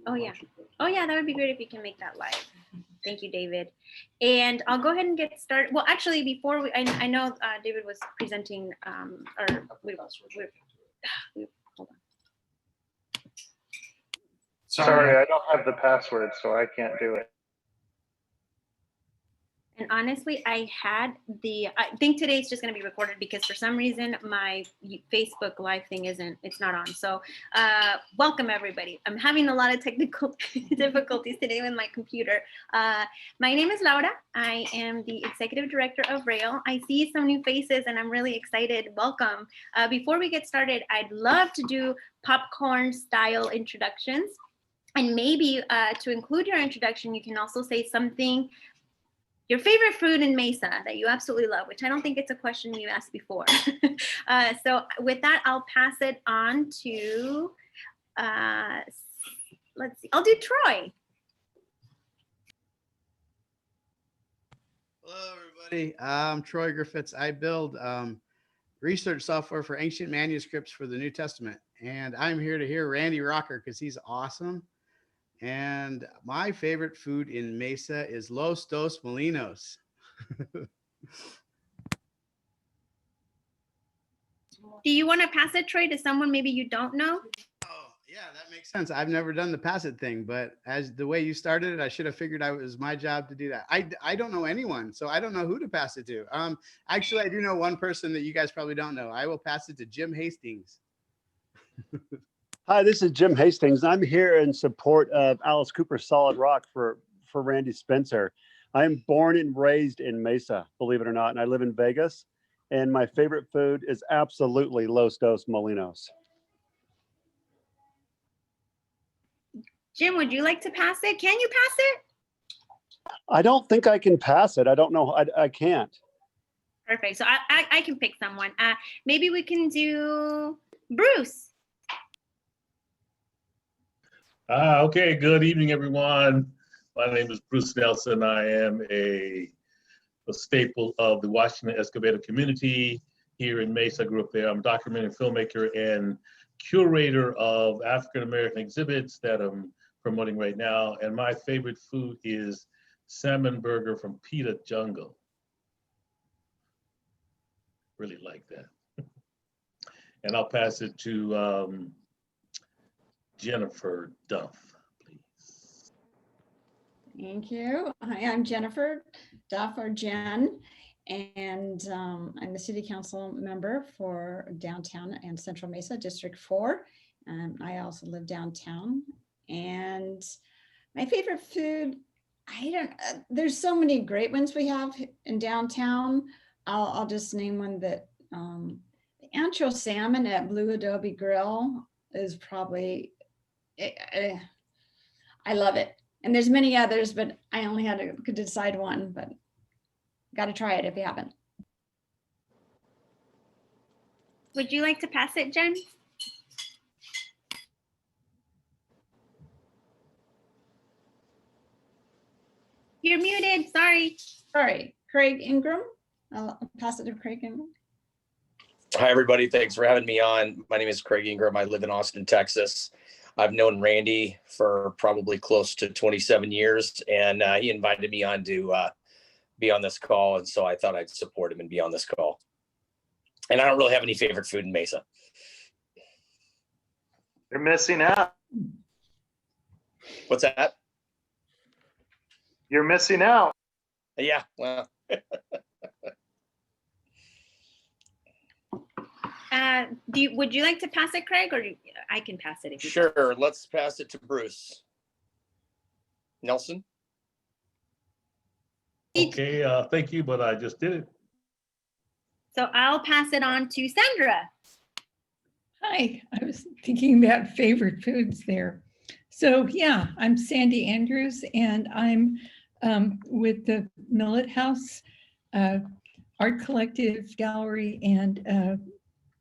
Oh yeah. Oh yeah, that would be great if you can make that live. Thank you, David. And I'll go ahead and get started. Well, actually, before I know David was presenting, hold on. Sorry, I don't have the password, so I can't do it. And honestly, I think today's just going to be recorded because for some reason my Facebook live thing it's not on. So welcome everybody. I'm having a lot of technical difficulties today with my computer. My name is Laura. I am the executive director of Rail. I see some new faces and I'm really excited. Welcome. Before we get started, I'd love to do popcorn style introductions. And maybe to include your introduction, you can also say something, your favorite food in Mesa that you absolutely love, which I don't think it's a question you asked before. So with that, I'll pass it on to, let's see, I'll do Troy. Hello, everybody. I'm Troy Griffiths. I build research software for ancient manuscripts for the New Testament. And I'm here to hear Randy Rocker because he's awesome. And my favorite food in Mesa is Los Dos Molinos. Do you want to pass it, Troy, to someone maybe you don't know? Oh, yeah, that makes sense. I've never done the pass it thing, but as the way you started it, I should have figured it was my job to do that. I don't know anyone, so I don't know who to pass it to. Actually, I do know one person that you guys probably don't know. I will pass it to Jim Hastings. Hi, this is Jim Hastings. I'm here in support of Alice Cooper's Solid Rock for Randy Spencer. I'm born and raised in Mesa, believe it or not, and I live in Vegas. And my favorite food is absolutely Los Dos Molinos. Jim, would you like to pass it? Can you pass it? I don't think I can pass it. I don't know. I can't. Perfect. So I can pick someone. Maybe we can do Bruce. Okay, good evening, everyone. My name is Bruce Nelson. I am a staple of the Washington Excavator community here in Mesa. I grew up there. I'm a documentary filmmaker and curator of African-American exhibits that I'm promoting right now. And my favorite food is salmon burger from Pita Jungle. Really like that. And I'll pass it to Jennifer Duff, please. Thank you. Hi, I'm Jennifer Duff, or Jen, and I'm the City Council member for downtown and Central Mesa, District 4. I also live downtown. And my favorite food, there's so many great ones we have in downtown. I'll just name one that the ancho salmon at Blue Adobe Grill is probably, I love it. And there's many others, but I only could decide one, but got to try it if you haven't. Would you like to pass it, Jen? You're muted, sorry. Sorry, Craig Ingram. I'll pass it to Craig Ingram. Hi, everybody. Thanks for having me on. My name is Craig Ingram. I live in Austin, Texas. I've known Randy for probably close to 27 years, and he invited me on to be on this call, and so I thought I'd support him and be on this call. And I don't really have any favorite food in Mesa. You're missing out. What's that? You're missing out. Yeah, well. Would you like to pass it, Craig, or I can pass it if you Sure, can. let's pass it to Bruce. Nelson? Okay, thank you, but I just did it. So I'll pass it on to Sandra. Hi, I was thinking about favorite foods there. So yeah, I'm Sandy Andrews, and I'm with the Millet House Art Collective Gallery and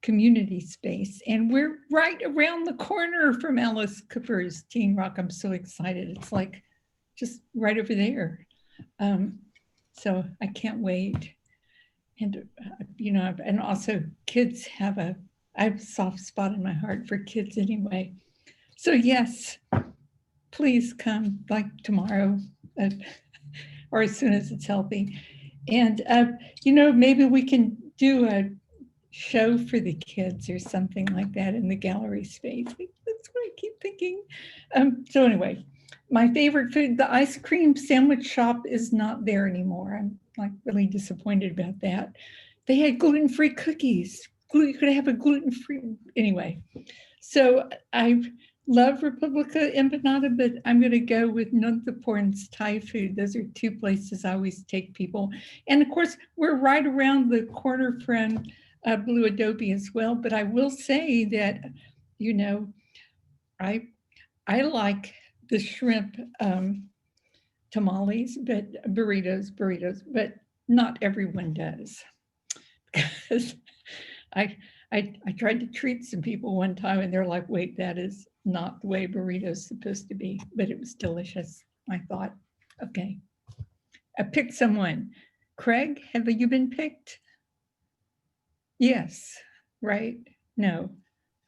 community space. And we're right around the corner from Alice Cooper's Teen Rock. I'm so excited. It's like just right over there. So I can't wait. And, you know, and also kids I have a soft spot in my heart for kids anyway. So yes, please come like tomorrow uh, or as soon as it's healthy. And, maybe we can do a show for the kids or something like that in the gallery space. That's what I keep thinking. So anyway, my favorite food, the ice cream sandwich shop is not there anymore. I'm like really disappointed about that. They had gluten-free cookies. You could have a gluten-free, anyway. So I love Republica Empanada, but I'm going to go with Nuntaporn's Thai food. Those are two places I always take people. And of course, we're right around the corner from Blue Adobe as well. But I will say that, I like the shrimp tamales, but burritos, but not everyone does. Because I tried to treat some people one time and they're like, wait, that is not the way burrito's supposed to be, but it was delicious. I thought, okay, I picked someone. Craig, have you been picked? Yes, right? No,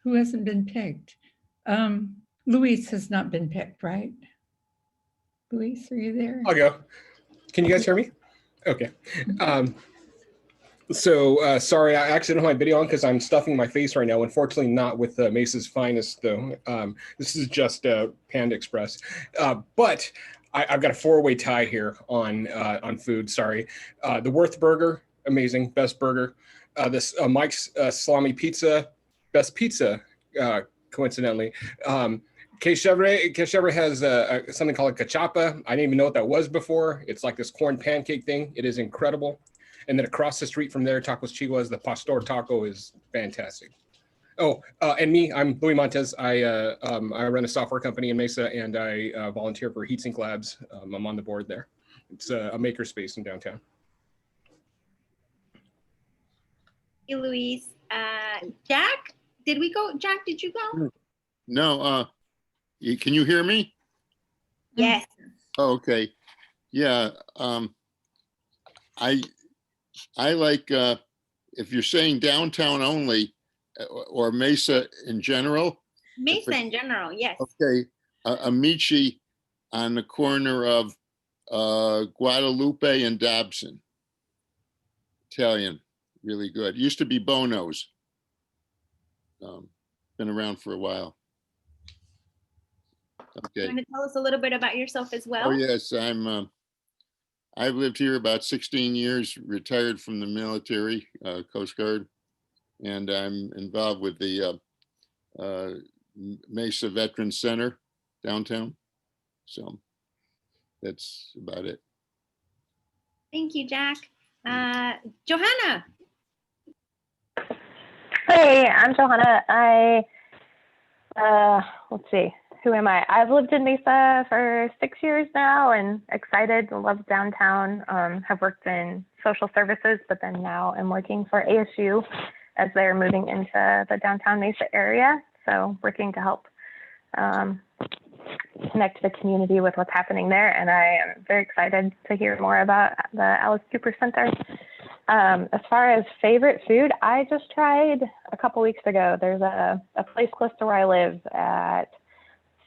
who hasn't been picked? Luis has not been picked, right? Luis, are you there? I'll go. Can you guys hear me? Okay. Sorry, I actually don't have my video on because I'm stuffing my face right now. Unfortunately, not with Mesa's Finest, though. This is just Panda Express. But I've got a four-way tie here on food. Sorry. The Worth Burger, amazing, best burger. This Mike's Salami Pizza, best pizza, coincidentally. Chevre has something called a cachapa. I didn't even know what that was before. It's like this corn pancake thing. It is incredible. And then across the street from there, Tacos Chihuahuas, the Pastor Taco is fantastic. Oh, and me, I'm Louis Montez. I run a software company in Mesa, and I volunteer for Heatsink Labs. I'm on the board there. It's a maker space in downtown. Hey, Louise. Jack, did we go? Jack, did you go? No, can you hear me? Yes. Oh, okay. Yeah, I like, if you're saying downtown only or Mesa in general. Mesa in general, yes. Okay, Amici on the corner of Guadalupe and Dobson. Italian, really good. Used to be Bono's. Been around for a while. Okay. You want to tell us a little bit about yourself as well? Oh yes, I've lived here about 16 years, retired from the military, Coast Guard, and I'm involved with the Mesa Veterans Center downtown. So that's about it. Thank you, Jack. Johanna. Hey, I'm Johanna. Let's see, who am I? I've lived in Mesa for 6 years now and excited, love downtown, have worked in social services, but then now I'm working for ASU as they're moving into the downtown Mesa area. So working to help connect the community with what's happening there. And I am very excited to hear more about the Alice Cooper Center. As far as favorite food, I just tried a couple weeks ago. There's a place close to where I live at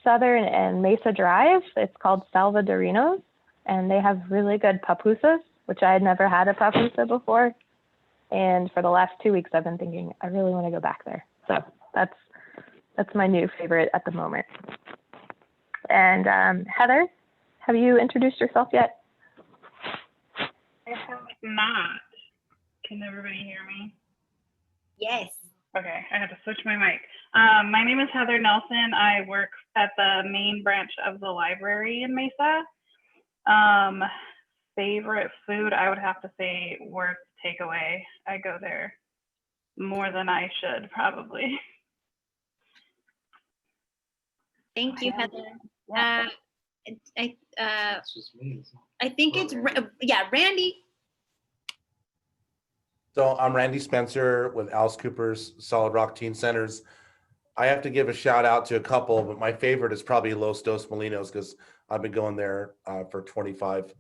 Southern and Mesa Drive. It's called Salvadorino's, and they have really good pupusas, which I had never had a pupusa before. And for the last 2 weeks, I've been thinking I really want to go back there. So that's my new favorite at the moment. And Heather, have you introduced yourself yet? I have not. Can everybody hear me? Yes. Okay, I had to switch my mic. My name is Heather Nelson. I work at the main branch of the library in Mesa. Favorite food, I would have to say Worth Takeaway. I go there more than I should, probably. Thank you, Heather. Yeah. I think it's, Randy. So I'm Randy Spencer with Alice Cooper's Solid Rock Teen Centers. I have to give a shout out to a couple, but my favorite is probably Los Dos Molinos because I've been going there for 25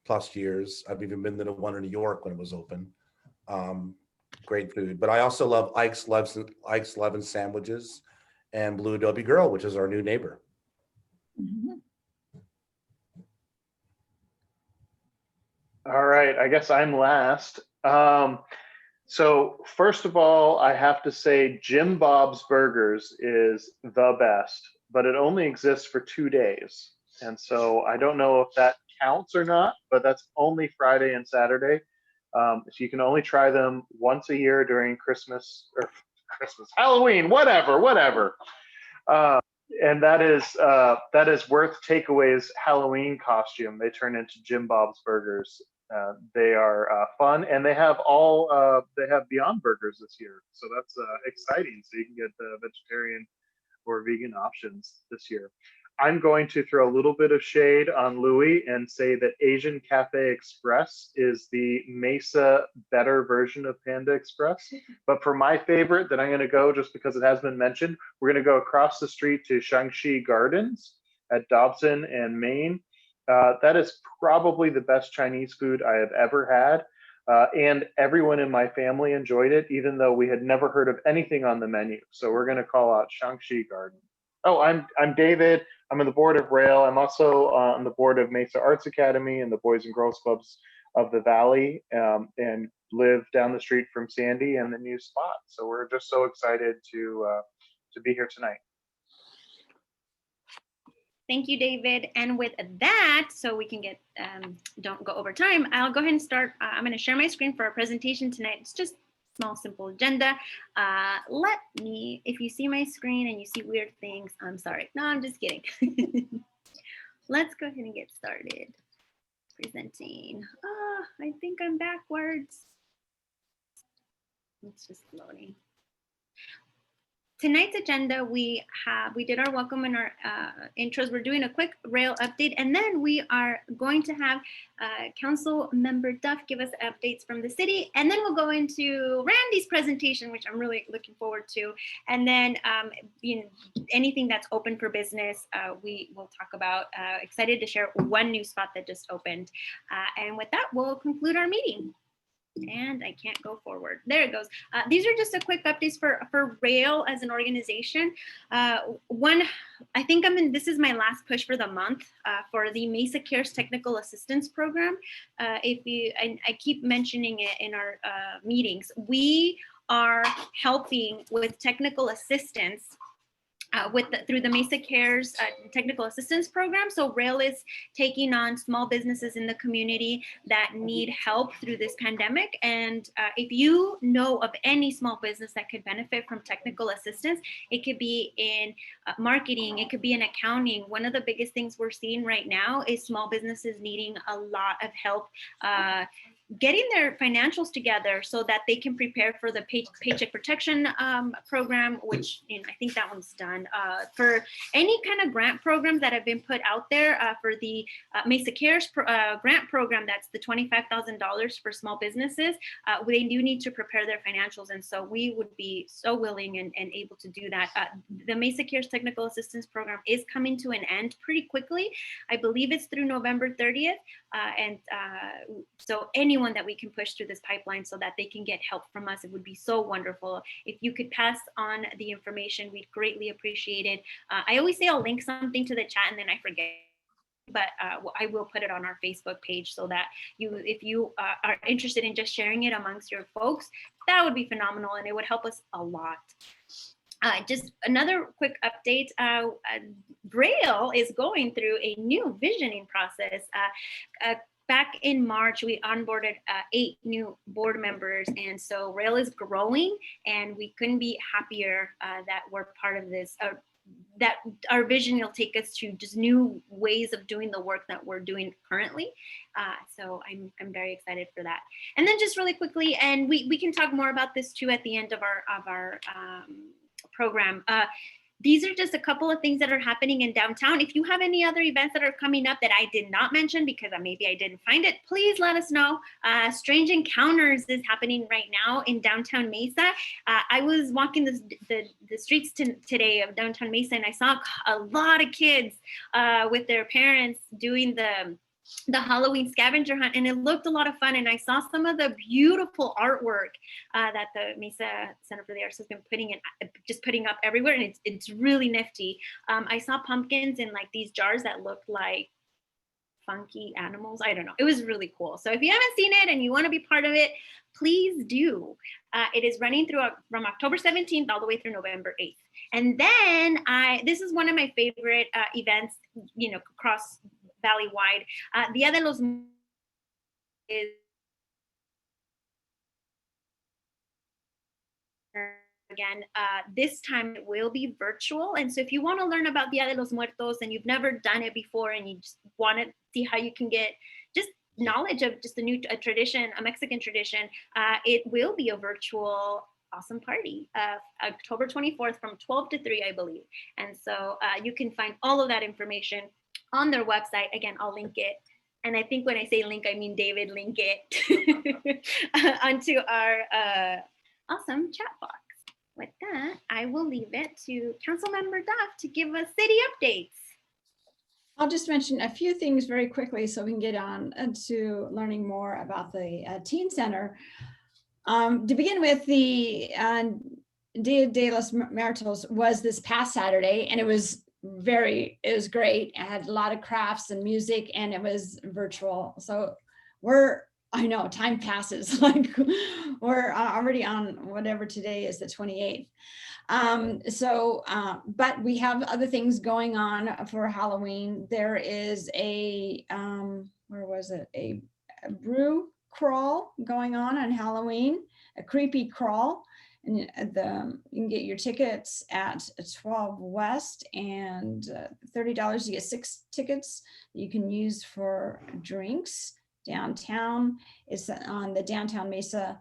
plus years. I've even been to the one in New York when it was open. Great food. But I also love Ike's Levin Sandwiches and Blue Adobe Grill, which is our new neighbor. Mm-hmm. right, I guess I'm last. So first of all, I have to say Jim Bob's Burgers is the best, but it only exists for 2 days. And so I don't know if that counts or not, but that's only Friday and Saturday. So you can only try them once a year during Christmas, Halloween, whatever. And that is Worth Takeaway's Halloween costume. They turn into Jim Bob's Burgers. They are fun, and they have Beyond Burgers this year, so that's exciting. So you can get the vegetarian or vegan options this year. I'm going to throw a little bit of shade on Louis and say that Asian Cafe Express is the Mesa better version of Panda Express. But for my favorite that I'm going to go, just because it has been mentioned, we're going to go across the street to Shangxi Gardens at Dobson and Main. That is probably the best Chinese food I have ever had. And everyone in my family enjoyed it, even though we had never heard of anything on the menu. So we're going to call out Shangxi Garden. Oh, I'm David. I'm on the board of Rail. I'm also on the board of Mesa Arts Academy and the Boys and Girls Clubs of the Valley, and live down the street from Sandy and the new spot. So we're just so excited to be here tonight. Thank you, David. And with that, so we can get, don't go over time, I'll go ahead and start. I'm going to share my screen for our presentation tonight. It's just small, simple agenda. Let me, if you see my screen and you see weird things, I'm sorry. No, I'm just kidding. Let's go ahead and get started. Presenting. Oh, I think I'm backwards. It's just loading. Tonight's agenda, we did our welcome and our intros. We're doing a quick rail update, and then we are going to have Council Member Duff give us updates from the city, and then we'll go into Randy's presentation, which I'm really looking forward to. And then anything that's open for business, we will talk about. Excited to share one new spot that just opened. And with that, we'll conclude our meeting. And I can't go forward. There it goes. These are just a quick updates for Rail as an organization. One, I think this is my last push for the month for the Mesa Cares Technical Assistance Program. I keep mentioning it in our meetings. We are helping with technical assistance through the Mesa Cares Technical Assistance Program. So Rail is taking on small businesses in the community that need help through this pandemic. And if you know of any small business that could benefit from technical assistance, it could be in marketing, it could be in accounting. One of the biggest things we're seeing right now is small businesses needing a lot of help getting their financials together so that they can prepare for the paycheck protection program, which I think that one's done. For any kind of grant programs that have been put out there for the Mesa Cares grant program, that's the $25,000 for small businesses, they do need to prepare their financials. And so we would be so willing and able to do that. The Mesa Cares Technical Assistance Program is coming to an end pretty quickly. I believe it's through November 30th. So anyone that we can push through this pipeline so that they can get help from us, it would be so wonderful. If you could pass on the information, we'd greatly appreciate it. I always say I'll link something to the chat and then I forget, but I will put it on our Facebook page so that if you are interested in just sharing it amongst your folks, that would be phenomenal and it would help us a lot. Just another quick update, Braille is going through a new visioning process. Back in March, we onboarded 8 new board members, and so Rail is growing, and we couldn't be happier that we're part of this, that our vision will take us to just new ways of doing the work that we're doing currently. So I'm very excited for that. And then just really quickly, and we can talk more about this too at the end of our program. These are just a couple of things that are happening in downtown. If you have any other events that are coming up that I did not mention because maybe I didn't find it, please let us know. Strange Encounters is happening right now in downtown Mesa. I was walking the streets today of downtown Mesa and I saw a lot of kids with their parents doing the Halloween scavenger hunt, and it looked a lot of fun. And I saw some of the beautiful artwork that the Mesa Center for the Arts has been putting up everywhere, and it's really nifty. I saw pumpkins in like these jars that looked like funky animals. I don't know. It was really cool. So if you haven't seen it and you want to be part of it, please do. It is running from October 17th all the way through November 8th. And then this is one of my favorite events, you know, across valley wide. Dia de los is again. This time it will be virtual. And so if you want to learn about Dia de los Muertos and you've never done it before and you just want to see how you can get just knowledge of just a tradition, a Mexican tradition, it will be a virtual awesome party, October 24th from 12 to 3, I believe. And so you can find all of that information on their website. Again, I'll link it. And I think when I say link, I mean David, link it onto our awesome chat box. With that, I will leave it to Councilmember Duff to give us city updates. I'll just mention a few things very quickly so we can get on to learning more about the Teen Center. To begin with, the Dia de los Muertos was this past Saturday, and it was great. It had a lot of crafts and music, and it was virtual. So I know time passes, like we're already on whatever today is, the 28th. But we have other things going on for Halloween. There is a brew crawl going on Halloween, a creepy crawl. And you can get your tickets at 12 West, and $30. You get 6 tickets you can use for drinks downtown. It's on the Downtown Mesa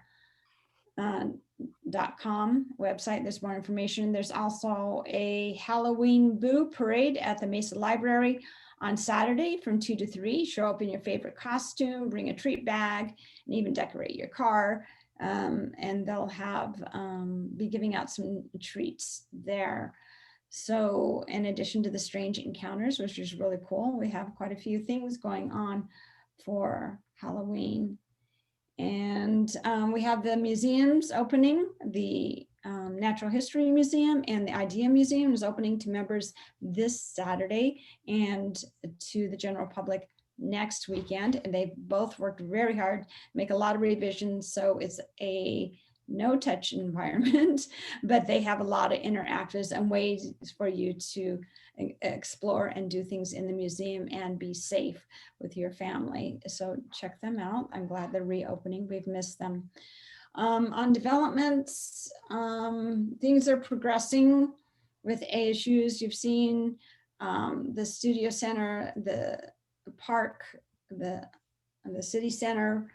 .com website. There's more information. There's also a Halloween Boo Parade at the Mesa Library on Saturday from 2 to 3. Show up in your favorite costume, bring a treat bag, and even decorate your car. And they'll be giving out some treats there. So in addition to the strange encounters, which is really cool, we have quite a few things going on for Halloween. And we have the museums opening. The Natural History Museum and the Idea Museum is opening to members this Saturday and to the general public next weekend. And they both worked very hard, make a lot of revisions. So it's a no-touch environment, but they have a lot of interactives and ways for you to explore and do things in the museum and be safe with your family. So check them out. I'm glad they're reopening. We've missed them. On developments, things are progressing with ASUs. You've seen the studio center, the park, the city center.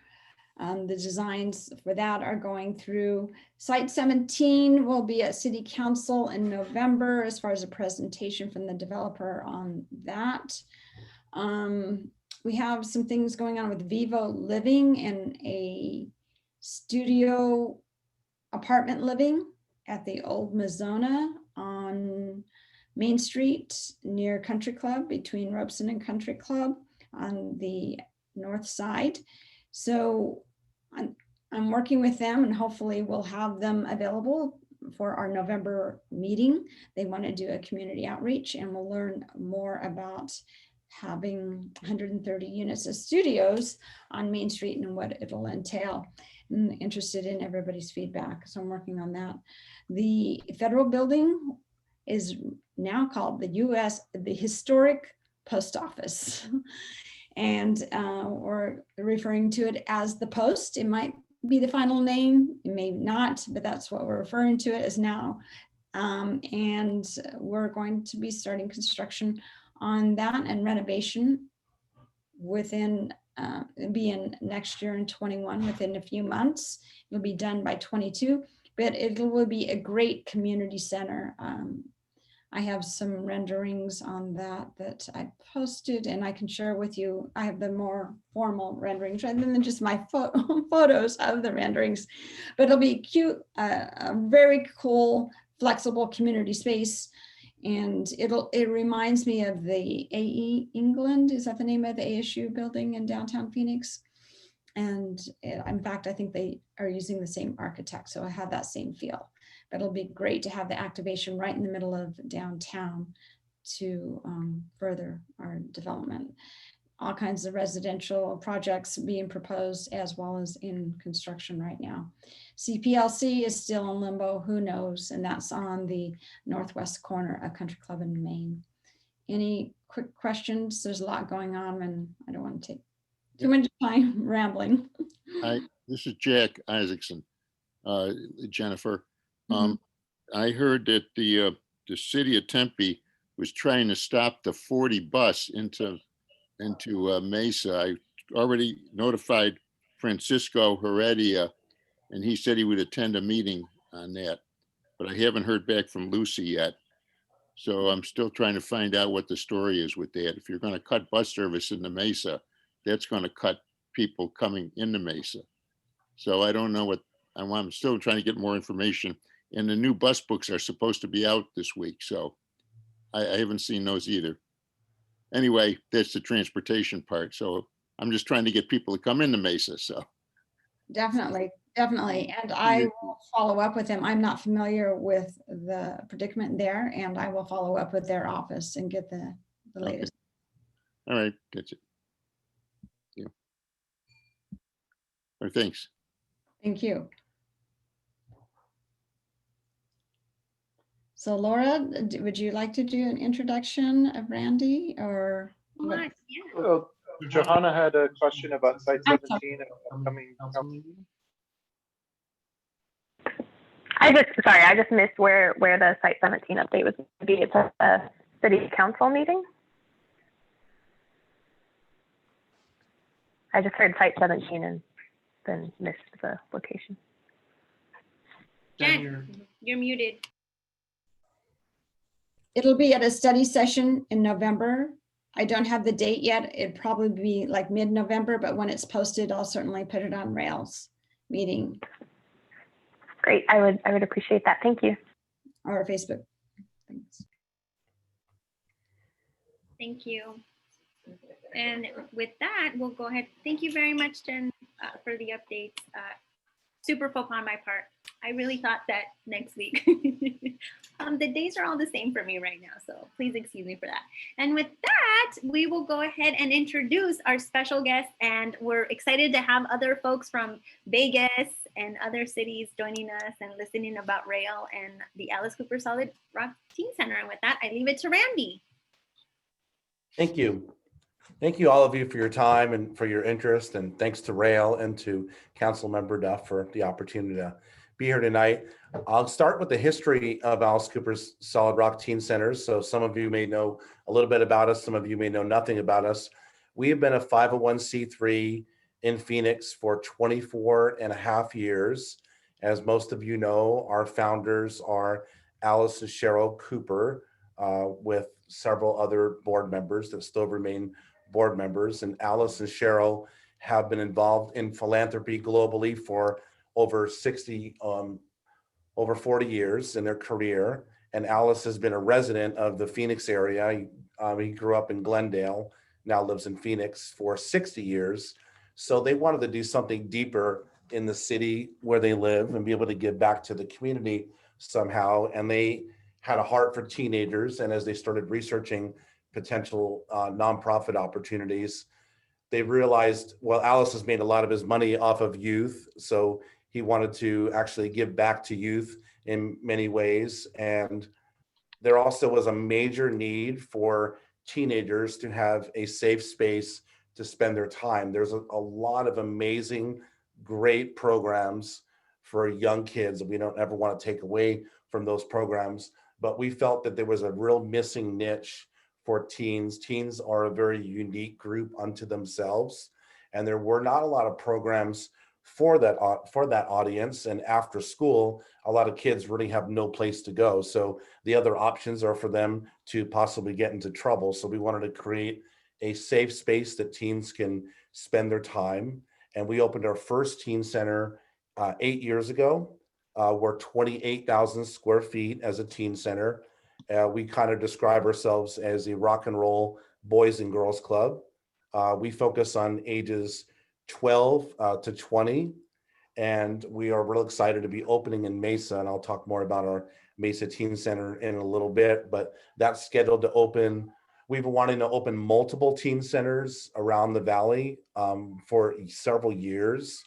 The designs for that are going through. Site 17 will be at City Council in November as far as a presentation from the developer on that. We have some things going on with Vivo Living and a studio apartment living at the old Mizona on Main Street near Country Club, between Robeson and Country Club on the north side. So I'm working with them, and hopefully we'll have them available for our November meeting. They want to do a community outreach, and we'll learn more about having 130 units of studios on Main Street and what it'll entail. I'm interested in everybody's feedback, so I'm working on that. The federal building is now called the Historic Post Office. And we're referring to it as the Post. It might be the final name, it may not, but that's what we're referring to it as now. And we're going to be starting construction on that and renovation within, being next year in 21, within a few months. It'll be done by 22, but it will be a great community center. I have some renderings on that I posted, and I can share with you. I have the more formal renderings rather than just my photos of the renderings, but it'll be cute, a very cool, flexible community space. And it reminds me of the AE England. Is that the name of the ASU building in downtown Phoenix? And in fact, I think they are using the same architect. So I have that same feel. But it'll be great to have the activation right in the middle of downtown to further our development. all kinds of residential projects being proposed as well as in construction right now. CPLC is still in limbo, who knows? And that's on the northwest corner of Country Club in Maine. Any quick questions? There's a lot going on and I don't want to take too much time rambling. This is Jack Isaacson, Jennifer. Mhm. I heard that the city of Tempe was trying to stop the 40 bus into Mesa. I already notified Francisco Heredia, and he said he would attend a meeting on that, but I haven't heard back from Lucy yet. So I'm still trying to find out what the story is with that. If you're going to cut bus service into Mesa, that's going to cut people coming into Mesa. So I don't know what I'm still trying to get more information. And the new bus books are supposed to be out this week. So I haven't seen those either. Anyway, that's the transportation part. So I'm just trying to get people to come into Mesa. So Definitely, definitely. And I will follow up with them. I'm not familiar with the predicament there, and I will follow up with their office and get the latest. All right, that's it. Yeah. All right, thanks. Thank you. So Laura, would you like to do an introduction of Randy or? what? Yeah. Johanna had a question about Site 17 and upcoming council meeting. I just missed where the Site 17 update was going to be. It's a city council meeting. I just heard Site 17 and then missed the location. Jen, you're muted. It'll be at a study session in November. I don't have the date yet. It'd probably be like mid-November, but when it's posted, I'll certainly put it on Rails meeting. Great, I would appreciate that. Thank you. Or Facebook. Thanks. Thank you. And with that, we'll go ahead. Thank you very much, Jen, for the updates. Super faux on my part. I really thought that next week. The days are all the same for me right now, so please excuse me for that. And with that, we will go ahead and introduce our special guest, and we're excited to have other folks from Vegas and other cities joining us and listening about rail and the Alice Cooper Solid Rock Teen Center. And with that, I leave it to Randy. Thank you. Thank you all of you for your time and for your interest, and thanks to Rail and to Councilmember Duff for the opportunity to be here tonight. I'll start with the history of Alice Cooper's Solid Rock Teen Centers. So some of you may know a little bit about us, some of you may know nothing about us. We have been a 501c3 in Phoenix for 24 and a half years. As most of you know, our founders are Alice and Cheryl Cooper, with several other board members that still remain board members. And Alice and Cheryl have been involved in philanthropy globally for over 40 years in their career. And Alice has been a resident of the Phoenix area. He grew up in Glendale, now lives in Phoenix for 60 years. So they wanted to do something deeper in the city where they live and be able to give back to the community somehow. And they had a heart for teenagers. And as they started researching potential nonprofit opportunities, they realized, well, Alice has made a lot of his money off of youth. So he wanted to actually give back to youth in many ways. And there also was a major need for teenagers to have a safe space to spend their time. There's a lot of amazing, great programs for young kids, and we don't ever want to take away from those programs, but we felt that there was a real missing niche for teens. Teens are a very unique group unto themselves, and there were not a lot of programs for that audience. And after school, a lot of kids really have no place to go. So the other options are for them to possibly get into trouble. So we wanted to create a safe space that teens can spend their time. And we opened our first teen center 8 years ago. We're 28,000 square feet as a teen center. We kind of describe ourselves as a rock and roll boys and girls club. We focus on ages 12 to 20, and we are real excited to be opening in Mesa, and I'll talk more about our Mesa Teen Center in a little bit, but that's scheduled to open We've been wanting to open multiple teen centers around the valley for several years.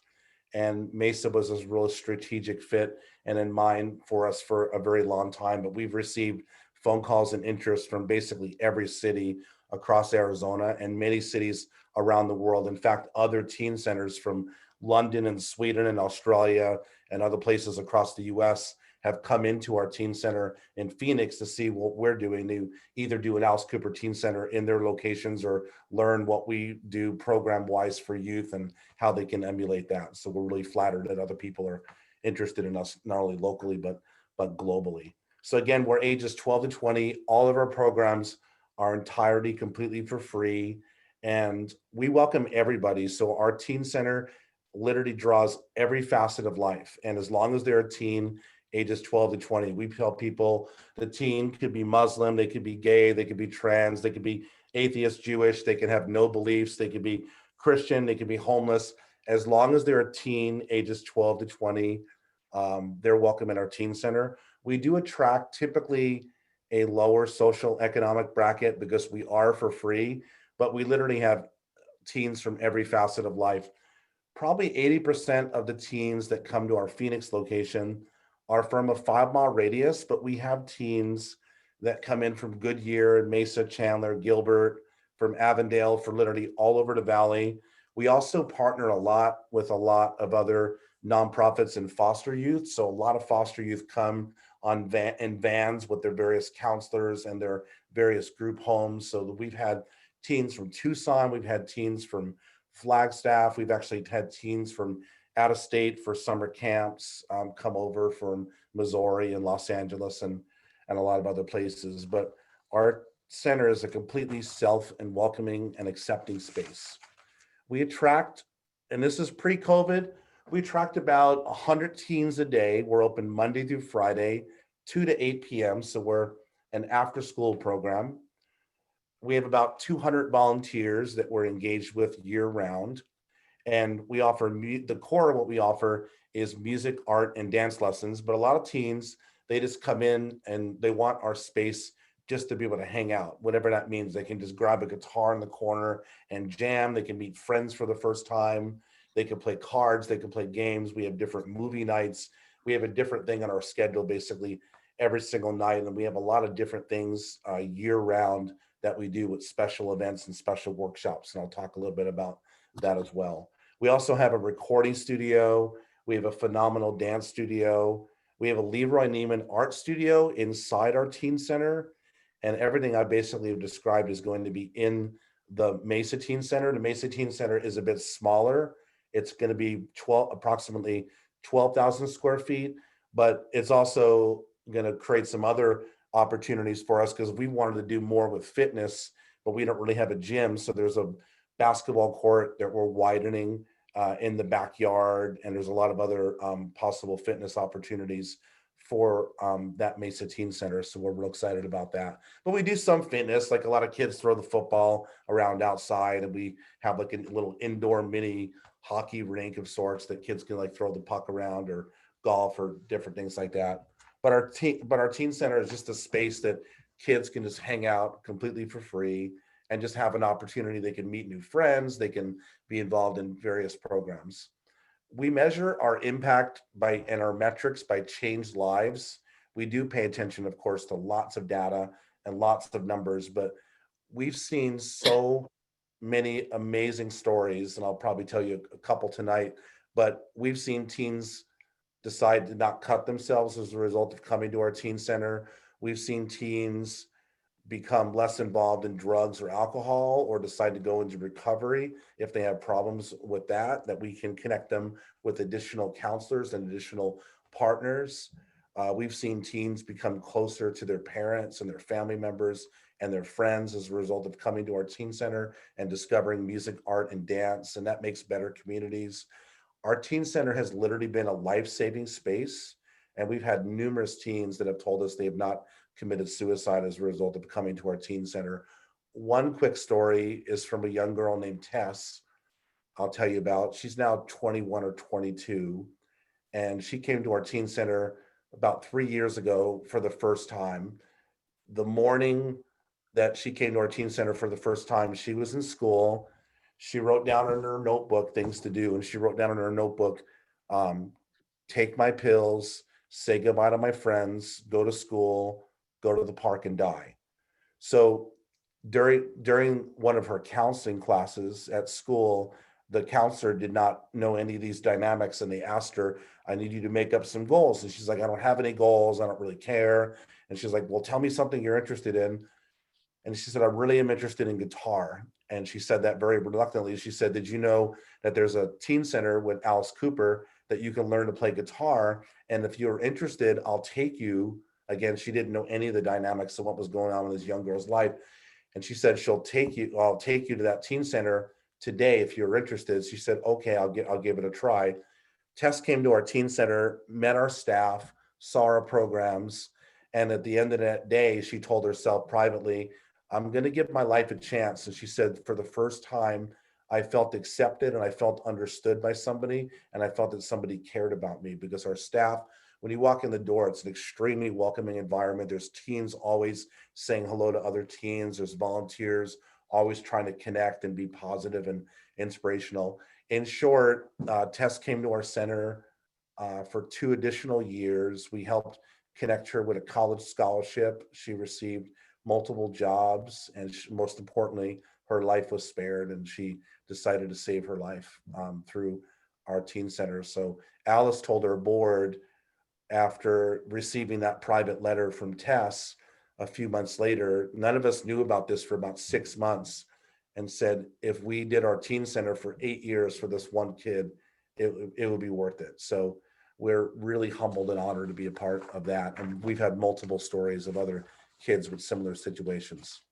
And Mesa was a real strategic fit and in mind for us for a very long time. But we've received phone calls and interest from basically every city across Arizona and many cities around the world. In fact, other teen centers from London and Sweden and Australia and other places across the US have come into our teen center in Phoenix to see what we're doing, to either do an Alice Cooper Teen Center in their locations or learn what we do program wise for youth and how they can emulate that. So we're really flattered that other people are interested in us, not only locally, but globally. So again, we're ages 12 to 20. All of our programs are entirely completely for free. And we welcome everybody. So our teen center literally draws every facet of life. And as long as they're a teen, ages 12 to 20, we tell people the teen could be Muslim, they could be gay, they could be trans, they could be atheist, Jewish, they can have no beliefs, they could be Christian, they could be homeless. As long as they're a teen, ages 12 to 20, they're welcome in our teen center. We do attract typically a lower social economic bracket because we are for free, but we literally have teens from every facet of life. Probably 80% of the teens that come to our Phoenix location are from a 5-mile radius, but we have teens that come in from Goodyear, Mesa, Chandler, Gilbert, from Avondale, for literally all over the valley. We also partner a lot with a lot of other nonprofits and foster youth. So a lot of foster youth come on in vans with their various counselors and their various group homes. So we've had teens from Tucson, we've had teens from Flagstaff, we've actually had teens from out of state for summer camps come over from Missouri and Los Angeles and a lot of other places. But our center is a completely self and welcoming and accepting space. We attract, and this is pre-COVID, we attract about 100 teens a day. We're open Monday through Friday, 2 to 8 p.m. So we're an after-school program. We have about 200 volunteers that we're engaged with year-round. And we offer, the core of what we offer is music, art, and dance lessons. But a lot of teens, they just come in and they want our space just to be able to hang out, whatever that means. They can just grab a guitar in the corner and jam. They can meet friends for the first time. They can play cards. They can play games. We have different movie nights. We have a different thing on our schedule basically every single night. And we have a lot of different things year round that we do with special events and special workshops. And I'll talk a little bit about that as well. We also have a recording studio. We have a phenomenal dance studio. We have a Leroy Neiman art studio inside our teen center. And everything I basically have described is going to be in the Mesa Teen Center. The Mesa Teen Center is a bit smaller. It's going to be approximately 12,000 square feet, but it's also going to create some other opportunities for us because we wanted to do more with fitness, but we don't really have a gym. So there's a basketball court that we're widening in the backyard, and there's a lot of other possible fitness opportunities for that Mesa Teen Center. So we're real excited about that. But we do some fitness, like a lot of kids throw the football around outside, and we have like a little indoor mini hockey rink of sorts that kids can like throw the puck around, or golf, or different things like that. But our teen center is just a space that kids can just hang out completely for free and just have an opportunity. They can meet new friends. They can be involved in various programs. We measure our impact and our metrics by changed lives. We do pay attention, of course, to lots of data and lots of numbers, but we've seen so many amazing stories, and I'll probably tell you a couple tonight, but we've seen teens decide to not cut themselves as a result of coming to our teen center. We've seen teens become less involved in drugs or alcohol, or decide to go into recovery if they have problems with that we can connect them with additional counselors and additional partners. We've seen teens become closer to their parents and their family members and their friends as a result of coming to our teen center and discovering music, art, and dance, and that makes better communities. Our teen center has literally been a life-saving space, and we've had numerous teens that have told us they have not committed suicide as a result of coming to our teen center. One quick story is from a young girl named Tess, I'll tell you about. She's now 21 or 22, and she came to our teen center about 3 years ago for the first time. The morning that she came to our teen center for the first time. She was in school. She wrote down in her notebook things to do, and she wrote down in her notebook, take my pills, say goodbye to my friends, go to school, go to the park and die. So during one of her counseling classes at school, the counselor did not know any of these dynamics, and they asked her, I need you to make up some goals. And she's like, I don't have any goals. I don't really care. And she's like, well, tell me something you're interested in. And she said, I really am interested in guitar. And she said that very reluctantly. She said, did you know that there's a teen center with Alice Cooper that you can learn to play guitar? And if you're interested, I'll take you. Again, she didn't know any of the dynamics of what was going on in this young girl's life. And she said, I'll take you to that teen center today if you're interested. She said, okay, I'll give it a try. Tess came to our teen center, met our staff, saw our programs. And at the end of that day, she told herself privately, I'm going to give my life a chance. And she said, for the first time, I felt accepted and I felt understood by somebody. And I felt that somebody cared about me, because our staff, when you walk in the door, it's an extremely welcoming environment. There's teens always saying hello to other teens. There's volunteers always trying to connect and be positive and inspirational. In short, Tess came to our center for 2 additional years. We helped connect her with a college scholarship. She received multiple jobs, and most importantly, her life was spared, and she decided to save her life through our teen center. So Alice told her board, after receiving that private letter from Tess a few months later, none of us knew about this for about 6 months, and said, if we did our teen center for 8 years for this one kid, it would be worth it. So we're really humbled and honored to be a part of that. And we've had multiple stories of other kids with similar situations.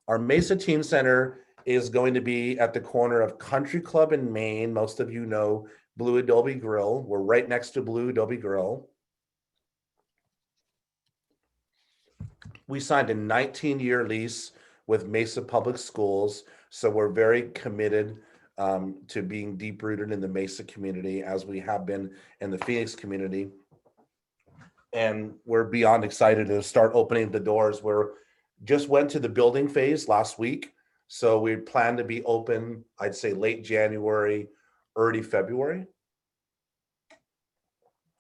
Our Mesa Teen Center is going to be at the corner of Country Club in Maine. Most of you know Blue Adobe Grill. We're right next to Blue Adobe Grill. We signed a 19-year lease with Mesa Public Schools, so we're very committed to being deep-rooted in the Mesa community, as we have been in the Phoenix community. And we're beyond excited to start opening the doors. We're just went to the building phase last week, so we plan to be open, I'd say late January, early February.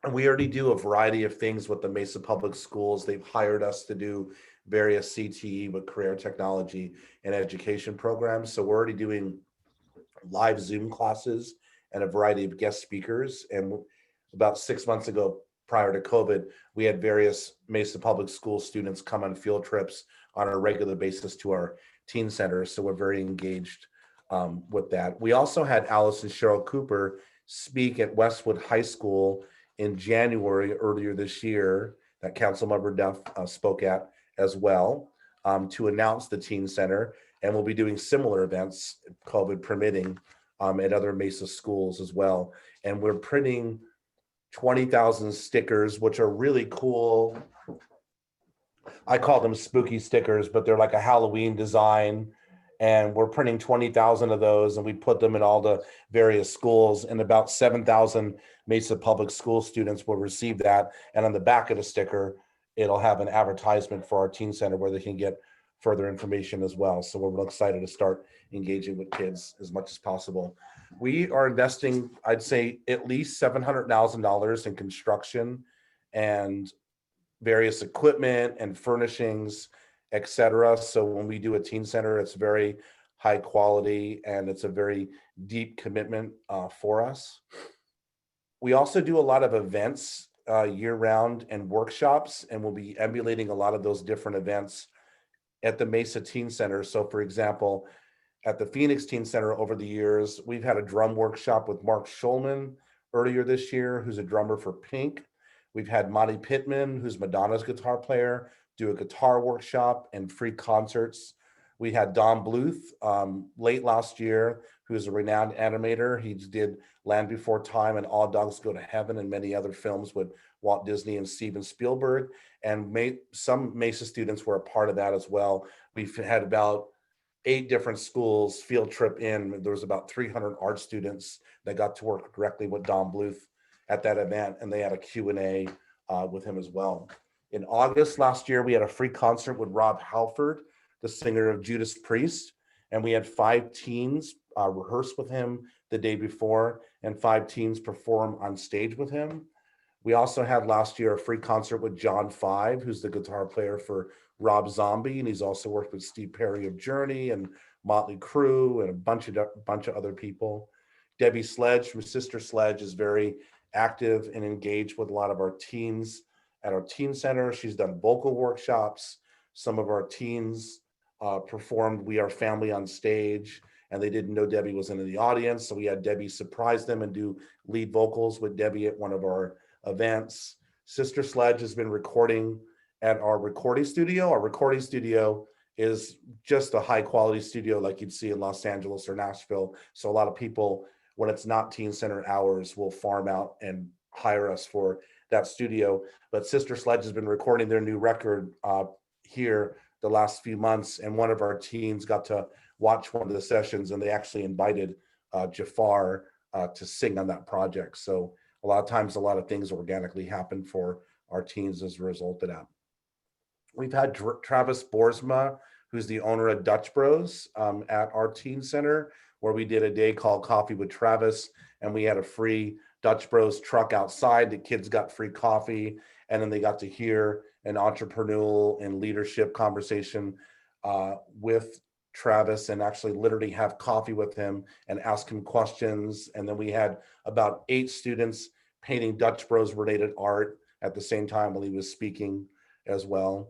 And we already do a variety of things with the Mesa Public Schools. They've hired us to do various CTE with career technology and education programs. So we're already doing live Zoom classes and a variety of guest speakers. And about 6 months ago, prior to COVID, we had various Mesa Public School students come on field trips on a regular basis to our teen center. So we're very engaged with that. We also had Alice and Cheryl Cooper speak at Westwood High School in January earlier this year, that Councilmember Duff spoke at as well, to announce the teen center. And we'll be doing similar events, COVID permitting, at other Mesa schools as well. And we're printing 20,000 stickers, which are really cool. I call them spooky stickers, but they're like a Halloween design. And we're printing 20,000 of those, and we put them in all the various schools, and about 7,000 Mesa Public School students will receive that. And on the back of the sticker, it'll have an advertisement for our teen center where they can get further information as well. So we're real excited to start engaging with kids as much as possible. We are investing, I'd say, at least $700,000 in construction and various equipment and furnishings, etc. So when we do a teen center, it's very high quality and it's a very deep commitment for us. We also do a lot of events year round and workshops, and we'll be emulating a lot of those different events at the Mesa Teen Center. So for example, at the Phoenix Teen Center over the years, we've had a drum workshop with Mark Schulman earlier this year, who's a drummer for Pink. We've had Monty Pittman, who's Madonna's guitar player, do a guitar workshop and free concerts. We had Don Bluth late last year, who's a renowned animator. He did Land Before Time and All Dogs Go to Heaven and many other films with Walt Disney and Steven Spielberg. And some Mesa students were a part of that as well. We've had about 8 different schools field trip in. There was about 300 art students that got to work directly with Don Bluth at that event, and they had a Q&A with him as well. In August last year, we had a free concert with Rob Halford, the singer of Judas Priest, and we had 5 teens rehearse with him the day before, and 5 teens perform on stage with him. We also had last year a free concert with John Five, who's the guitar player for Rob Zombie, and he's also worked with Steve Perry of Journey and Motley Crue and a bunch of other people. Debbie Sledge from Sister Sledge is very active and engaged with a lot of our teens at our teen center. She's done vocal workshops. Some of our teens performed We Are Family on stage, and they didn't know Debbie was in the audience. So we had Debbie surprise them and do lead vocals with Debbie at one of our events. Sister Sledge has been recording at our recording studio. Our recording studio is just a high quality studio like you'd see in Los Angeles or Nashville. So a lot of people, when it's not teen center hours, will farm out and hire us for that studio. But Sister Sledge has been recording their new record here the last few months, and one of our teens got to watch one of the sessions, and they actually invited Jafar to sing on that project. So a lot of times, a lot of things organically happen for our teens as a result of that. We've had Travis Boersma, who's the owner of Dutch Bros, at our teen center, where we did a day called Coffee with Travis, and we had a free Dutch Bros truck outside. The kids got free coffee, and then they got to hear an entrepreneurial and leadership conversation with Travis, and actually literally have coffee with him and ask him questions. And then we had about 8 students painting Dutch Bros related art at the same time while he was speaking as well.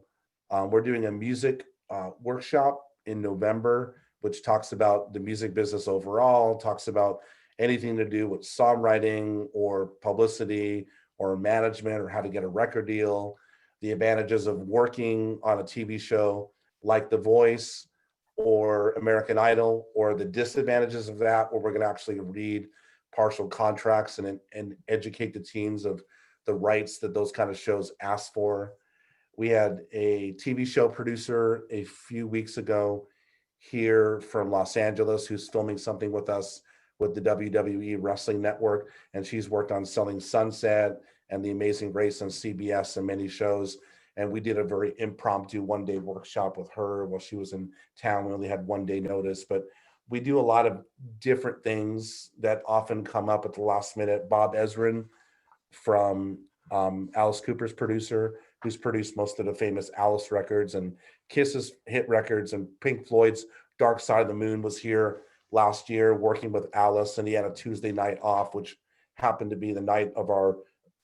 We're doing a music workshop in November, which talks about the music business overall, talks about anything to do with songwriting or publicity or management or how to get a record deal, the advantages of working on a TV show like The Voice or American Idol, or the disadvantages of that, where we're going to actually read partial contracts and educate the teens of the rights that those kind of shows ask for. We had a TV show producer a few weeks ago here from Los Angeles who's filming something with us with the WWE Wrestling Network, and she's worked on Selling Sunset and The Amazing Race on CBS and many shows. And we did a very impromptu one-day workshop with her while she was in town. We only had 1 day notice, but we do a lot of different things that often come up at the last minute. Bob Ezrin from Alice Cooper's producer, who's produced most of the famous Alice records and Kiss's hit records, and Pink Floyd's Dark Side of the Moon, was here last year working with Alice, and he had a Tuesday night off, which happened to be the night of our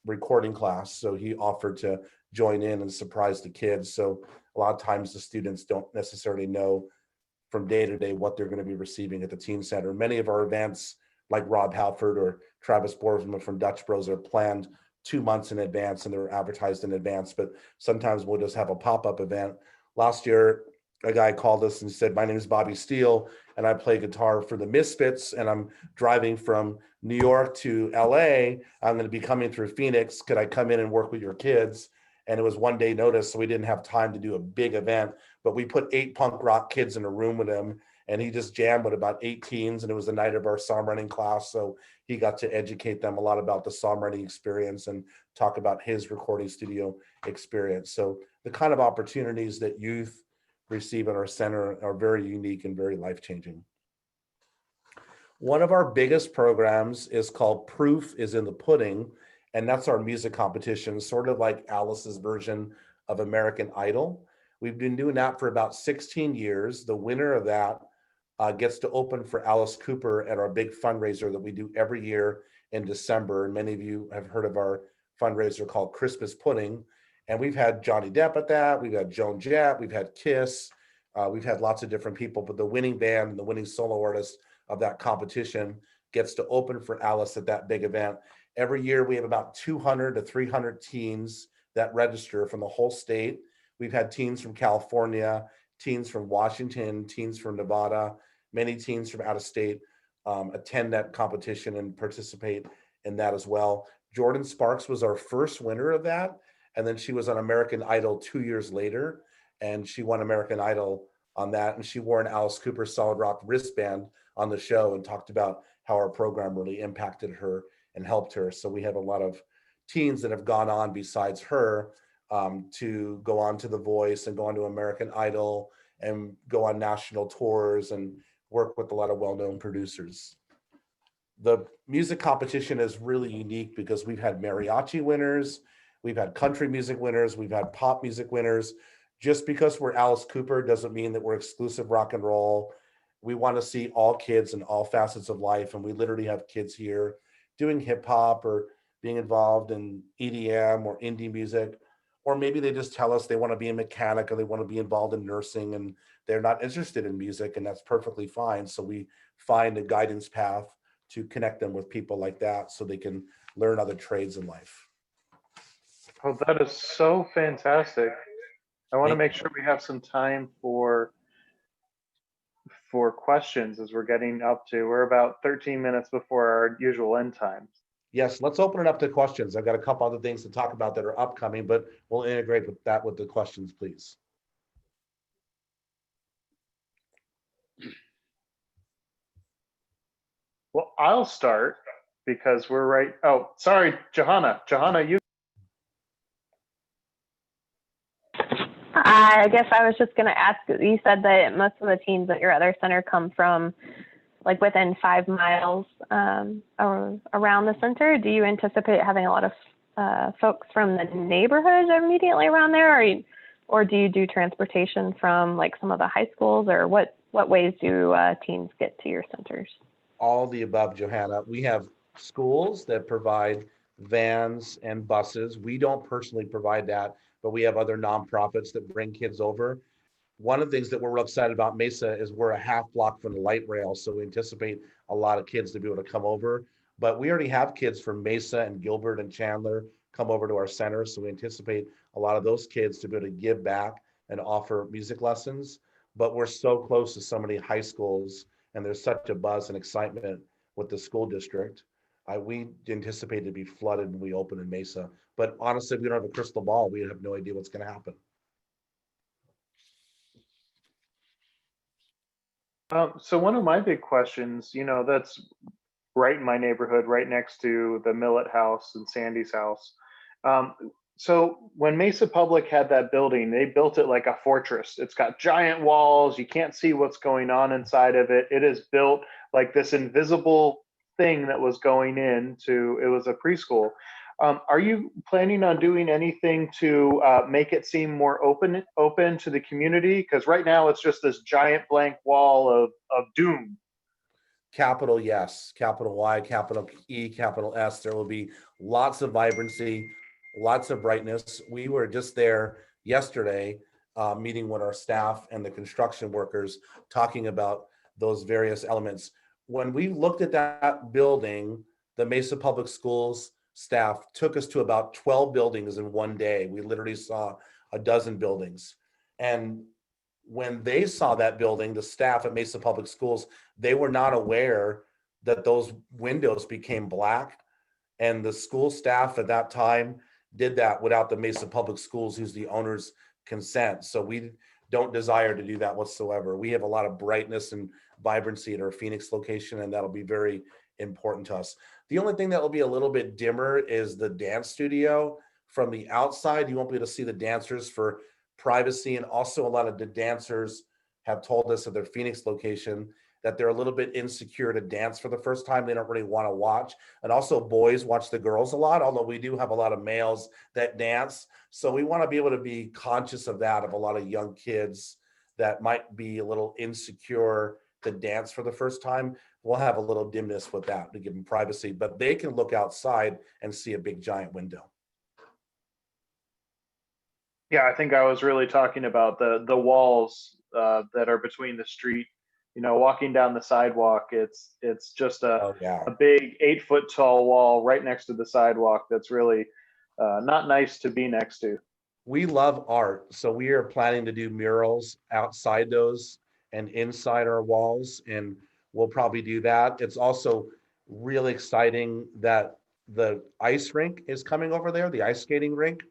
recording class. So he offered to join in and surprise the kids. So a lot of times the students don't necessarily know from day to day what they're going to be receiving at the teen center. Many of our events, like Rob Halford or Travis Boersma from Dutch Bros, are planned 2 months in advance and they're advertised in advance, but sometimes we'll just have a pop-up event. Last year, a guy called us and said, "My name is Bobby Steele and I play guitar for the Misfits, and I'm driving from New York to LA. I'm going to be coming through Phoenix. Could I come in and work with your kids?" And it was 1 day notice, so we didn't have time to do a big event, but we put 8 punk rock kids in a room with him, and he just jammed with about 8 teens, and it was the night of our songwriting class. So he got to educate them a lot about the songwriting experience and talk about his recording studio experience. So the kind of opportunities that youth receive at our center are very unique and very life-changing. One of our biggest programs is called Proof is in the Pudding, and that's our music competition, sort of like Alice's version of American Idol. We've been doing that for about 16 years. The winner of that gets to open for Alice Cooper at our big fundraiser that we do every year in December. And many of you have heard of our fundraiser called Christmas Pudding. And we've had Johnny Depp at that. We've had Joan Jett. We've had Kiss. We've had lots of different people, but the winning band and the winning solo artist of that competition gets to open for Alice at that big event. Every year we have about 200 to 300 teens that register from the whole state. We've had teens from California, teens from Washington, teens from Nevada, many teens from out of state attend that competition and participate in that as well. Jordan Sparks was our first winner of that. And then she was on American Idol 2 years later, and she won American Idol on that. And she wore an Alice Cooper Solid Rock wristband on the show and talked about how our program really impacted her and helped her. So we have a lot of teens that have gone on besides her to go on to The Voice and go on to American Idol and go on national tours and work with a lot of well-known producers. The music competition is really unique because we've had mariachi winners, we've had country music winners, we've had pop music winners. Just because we're Alice Cooper doesn't mean that we're exclusive rock and roll. We want to see all kids in all facets of life, and we literally have kids here doing hip hop or being involved in EDM or indie music, or maybe they just tell us they want to be a mechanic or they want to be involved in nursing and they're not interested in music, and that's perfectly fine. So we find a guidance path to connect them with people like that so they can learn other trades in life. Oh, that is so fantastic. I want to Thank make sure we have some time for questions as we're getting up to. We're about 13 minutes before our usual end times. Yes, let's open it up to questions. I've got a couple other things to talk about that are upcoming, but we'll integrate with that with the questions, please. Well, I'll start because we're right. Oh, sorry, Johanna. Johanna, you. I guess I was just going to ask, you said that most of the teams at your other center come from like within 5 miles around the center. Do you anticipate having a lot of folks from the neighborhood immediately around there, or do you do transportation from like some of the high schools, or what ways do teams get to your centers? All the above, Johanna. We have schools that provide vans and buses. We don't personally provide that, but we have other nonprofits that bring kids over. One of the things that we're real excited about Mesa is we're a half block from the light rail, so we anticipate a lot of kids to be able to come over. But we already have kids from Mesa and Gilbert and Chandler come over to our center, so we anticipate a lot of those kids to be able to give back and offer music lessons. But we're so close to so many high schools, and there's such a buzz and excitement with the school district. We anticipate to be flooded when we open in Mesa. But honestly, we don't have a crystal ball. We have no idea what's going to happen. So one of my big questions, that's right in my neighborhood, right next to the Millet House and Sandy's house. So when Mesa Public had that building, they built it like a fortress. It's got giant walls. You can't see what's going on inside of it. It is built like this invisible thing that was going into, it was a preschool. Are you planning on doing anything to make it seem more open to the community? Because right now it's just this giant blank wall of doom. Capital yes, capital Y, capital E, capital S. There will be lots of vibrancy, lots of brightness. We were just there yesterday, meeting with our staff and the construction workers, talking about those various elements. When we looked at that building, the Mesa Public Schools staff took us to about 12 buildings in one day. We literally saw a dozen buildings. And when they saw that building, the staff at Mesa Public Schools, they were not aware that those windows became black. And the school staff at that time did that without the Mesa Public Schools, who's the owner's consent. So we don't desire to do that whatsoever. We have a lot of brightness and vibrancy at our Phoenix location, and that'll be very important to us. The only thing that will be a little bit dimmer is the dance studio. From the outside, you won't be able to see the dancers for privacy. And also a lot of the dancers have told us at their Phoenix location that they're a little bit insecure to dance for the first time. They don't really want to watch. And also boys watch the girls a lot, although we do have a lot of males that dance. So we want to be able to be conscious of that, of a lot of young kids that might be a little insecure to dance for the first time. We'll have a little dimness with that to give them privacy, but they can look outside and see a big giant window. Yeah, I think I was really talking about the walls that are between the street. Walking down the sidewalk, it's just a big 8-foot tall wall right next to the sidewalk. That's really not nice to be next to. We love art, so we are planning to do murals outside those and inside our walls, and we'll probably do that. It's also really exciting that the ice rink is coming over there, the ice skating rink,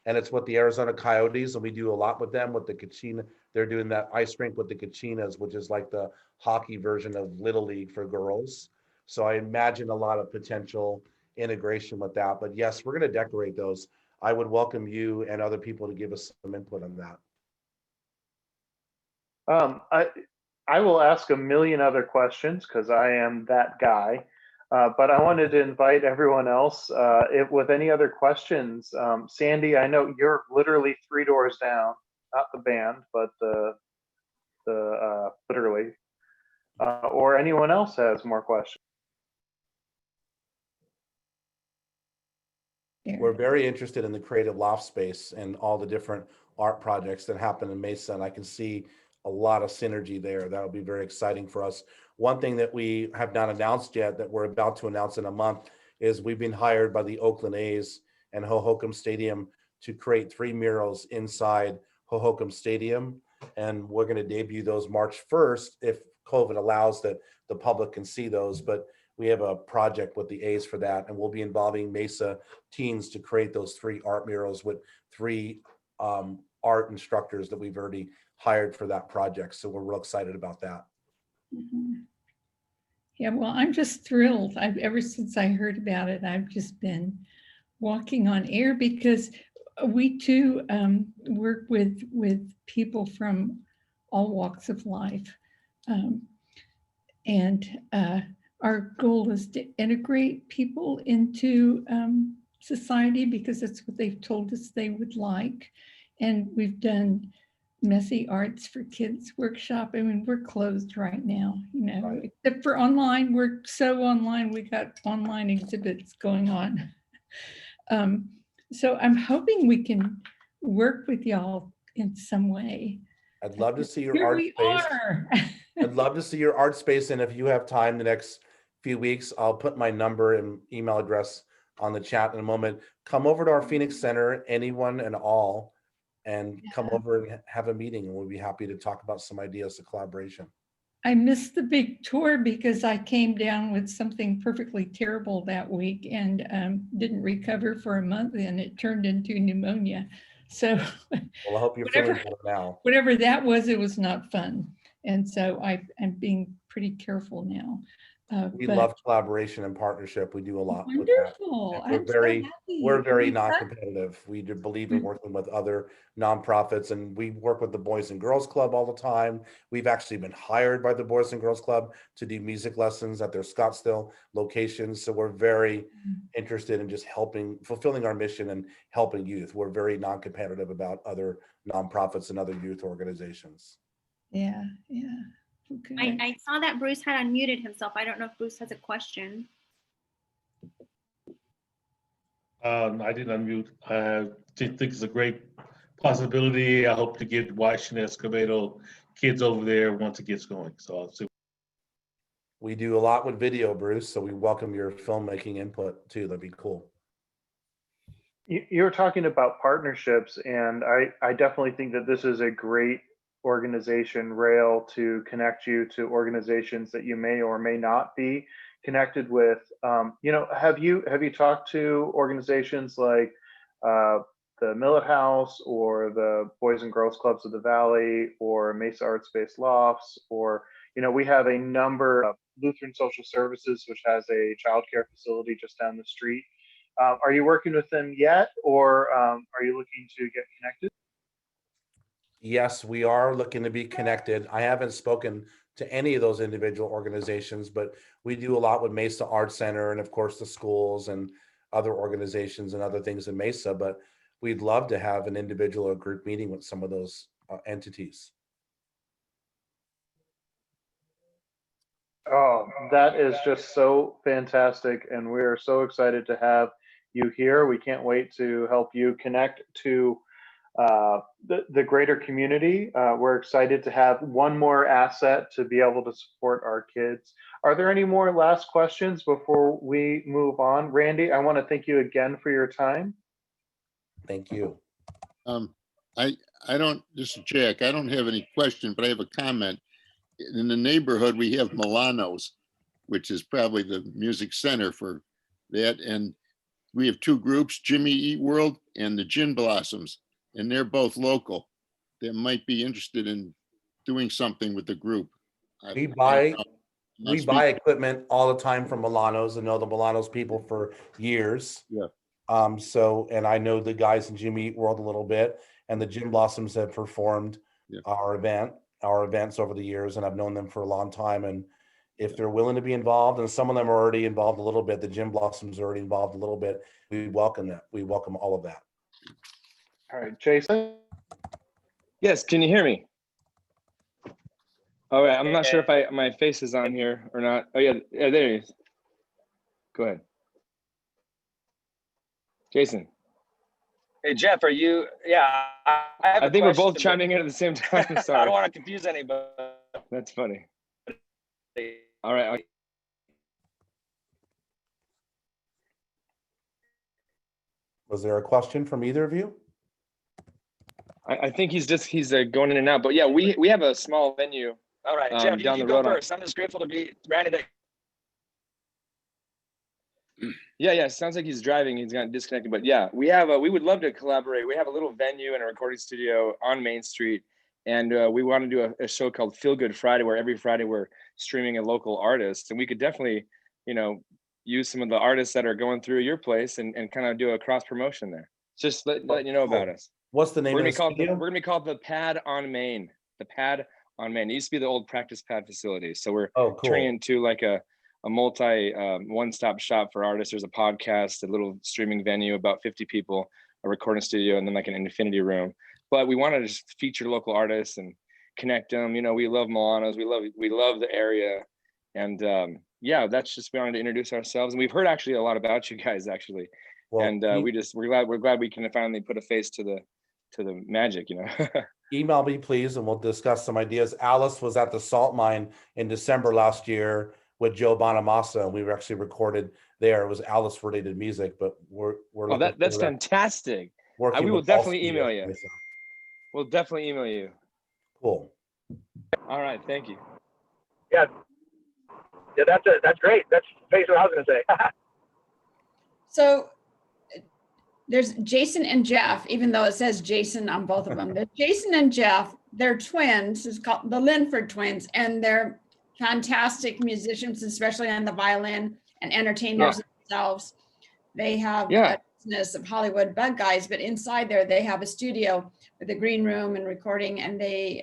and it's with the Arizona Coyotes, and we do a lot with them with the Kachina. They're doing that ice rink with the Kachinas, which is like the hockey version of Little League for girls. So I imagine a lot of potential integration with that. But yes, we're going to decorate those. I would welcome you and other people to give us some input on that. I will ask a million other questions because I am that guy. But I wanted to invite everyone else if, with any other questions. Sandy, I know you're literally 3 doors down, not the band, but the literally. Or anyone else has more questions. We're very interested in the creative loft space and all the different art projects that happen in Mesa, and I can see a lot of synergy there. That'll be very exciting for us. One thing that we have not announced yet that we're about to announce in a month is we've been hired by the Oakland A's and Hohokam Stadium to create 3 murals inside Hohokam Stadium, and we're going to debut those March 1st if COVID allows that the public can see those. But we have a project with the A's for that, and we'll be involving Mesa teens to create those 3 art murals with 3 art instructors that we've already hired for that project. So we're real excited about that. Yeah, well, I'm just thrilled. Ever since I heard about it, I've just been walking on air because we too work with people from all walks of life. And our goal is to integrate people into society because that's what they've told us they would like. And we've done messy arts for kids workshop. I mean, we're closed right now, Right. except for online. We're so online. We got online exhibits going on. So I'm hoping we can work with y'all in some way. I'd love to see your Here art we space. are. I'd love to see your art space. And if you have time the next few weeks, I'll put my number and email address on the chat in a moment. Come over to our Phoenix Center, anyone and all, and come over and have a meeting, and we'll be happy to talk about some ideas of collaboration. I missed the big tour because I came down with something perfectly terrible that week and didn't recover for a month, and it turned into pneumonia. So Well, I hope you're feeling better now. Whatever that was, it was not fun. And so I'm being pretty careful now. We but love collaboration and partnership. We do a lot with that. wonderful. And I'm so happy. we're very We've got- non-competitive. We do believe in working with other nonprofits, and we work with the Boys and Girls Club all the time. We've actually been hired by the Boys and Girls Club to do music lessons at their Scottsdale locations. So we're very interested in just fulfilling our mission and helping youth. We're very non-competitive about other nonprofits and other youth organizations. Yeah. Okay. I saw that Bruce had unmuted himself. I don't know if Bruce has a question. I didn't unmute. I think it's a great possibility. I hope to get Washington Escobedo kids over there once it gets going. So I'll see. We do a lot with video, Bruce, so we welcome your filmmaking input too. That'd be cool. You're talking about partnerships, and I definitely think that this is a great organization rail to connect you to organizations that you may or may not be connected with. Have you talked to organizations like the Millet House or the Boys and Girls Clubs of the Valley or Mesa Art Space Lofts, or we have a number of Lutheran Social Services, which has a childcare facility just down the street. Are you working with them yet, or are you looking to get connected? Yes, we are looking to be connected. I haven't spoken to any of those individual organizations, but we do a lot with Mesa Art Center and of course the schools and other organizations and other things in Mesa, but we'd love to have an individual or group meeting with some of those entities. Oh, that is just so fantastic. And we're so excited to have you here. We can't wait to help you connect to the greater community. We're excited to have one more asset to be able to support our kids. Are there any more last questions before we move on? Randy, I want to thank you again for your time. Thank you. This is Jack. I don't have any question, but I have a comment. In the neighborhood, we have Milano's, which is probably the music center for that. And we have 2 groups, Jimmy Eat World and the Gin Blossoms, and they're both local. That might be interested in doing something with the group. We buy equipment all the time from Milano's and know the Milano's people for years. Yeah. So, and I know the guys in Jimmy Eat World a little bit, and the Gym Blossoms have performed Yeah. our events over the years, and I've known them for a long time. And if they're willing to be involved, and some of them are already involved a little bit, the Gym Blossoms are already involved a little bit, we welcome that. We welcome all of that. All right, Jason. Yes, can you hear me? All right, I'm not sure if my face is on here or not. Oh yeah, there he is. Go ahead. Jason. Hey, Jeff, are you? Yeah, I think we're both chiming in at the same time. Sorry. I don't want to confuse anybody. That's funny. All right. Was there a question from either of you? I think he's going in and out, but yeah, we have a small venue. All right, Jeff, down you the go road. first. I'm just grateful to be Randy. Yeah. Sounds like he's driving. He's gotten disconnected, but yeah, we would love to collaborate. We have a little venue and a recording studio on Main Street, and we want to do a show called Feel Good Friday, where every Friday we're streaming a local artist, and we could definitely, use some of the artists that are going through your place and kind of do a cross promotion there. Just letting you know about us. What's the name We're of the studio? We're gonna be called the Pad on Main. The Pad on Main. It used to be the old practice pad facility, so we're turning into like a multi one-stop shop for artists. There's a podcast, a little streaming venue, about 50 people, a recording studio, and then like an infinity room. But we want to just feature local artists and connect them. We love Milanos. We love the area, and that's just, we wanted to introduce ourselves. And we've heard actually a lot about you guys actually, and we're glad we can finally put a face to the magic. Email me, please, and we'll discuss some ideas. Alice was at the salt mine in December last year with Joe Bonamassa, and we were actually recorded there. It was Alice related music, but we're that's fantastic. We will definitely email you. We'll definitely email you. Cool. All right, thank you. Yeah, that's great. That's basically what I was going to say. So there's Jason and Jeff, even though it says Jason on both of them. There's Jason and Jeff, they're twins. It's called the Linford twins, and they're fantastic musicians, especially on the violin, and entertainers themselves. They have a business of Hollywood Bug Guys, but inside there they have a studio with a green room and recording, and they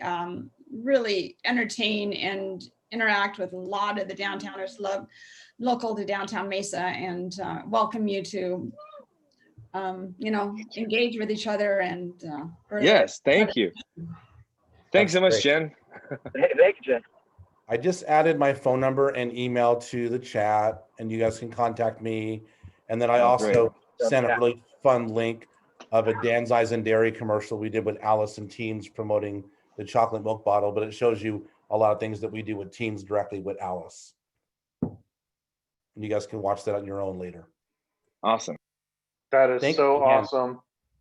really entertain and interact with a lot of the downtowners, local to downtown Mesa, and welcome you to engage with each other. And yes, thank you. Thanks so much, Jen. Thank you, Jen. I just added my phone number and email to the chat, and you guys can contact me. And then I also sent a really fun link of a Dan's Eyes and Dairy commercial we did with Alice and Teens promoting the chocolate milk bottle, but it shows you a lot of things that we do with Teens directly with Alice. And you guys can watch that on your own later. Awesome. That is so awesome.